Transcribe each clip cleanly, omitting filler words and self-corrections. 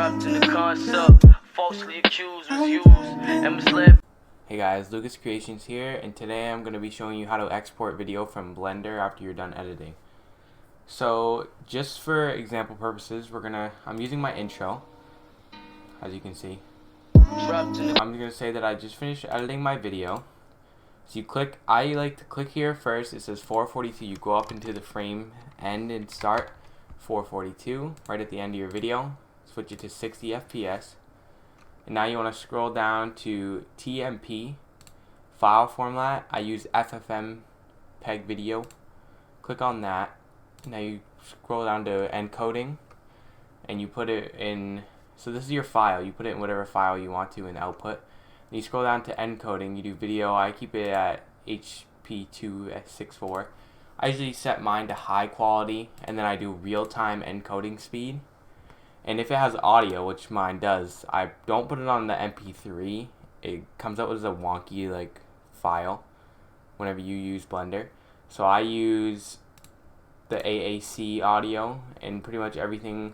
Trapped in the concept, falsely accused, was used, and misled. Hey guys, Lucas Creations here, and today I'm going to be showing you how to export video from Blender after you're done editing. So, just for example purposes, I'm using my intro, as you can see. I'm going to say that I just finished editing my video. So I like to click here first, it says 442, you go up into the frame end and start 442, right at the end of your video, switch it to 60 FPS. And now you want to scroll down to TMP file format. I use FFmpeg video. Click on that. Now you scroll down to encoding and you put it in, so this is your file, you put it in whatever file you want to in output. And you scroll down to encoding, you do video. I keep it at HP264. I usually set mine to high quality, and then I do real-time encoding speed. And if it has audio, which mine does, I don't put it on the MP3. It comes out as a wonky file whenever you use Blender. So I use the AAC audio, and pretty much everything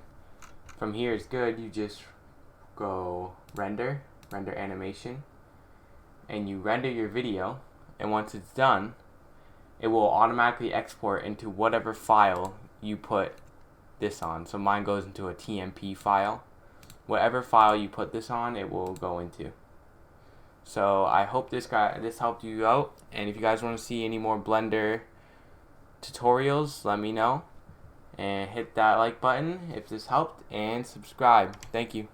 from here is good. You just go render animation, and you render your video, and once it's done, it will automatically export into whatever file you put this on. So mine goes into a TMP file. Whatever file you put this on, it will go into. So I hope this helped you out, and if you guys want to see any more Blender tutorials, let me know, and hit that like button if this helped, and subscribe. Thank you.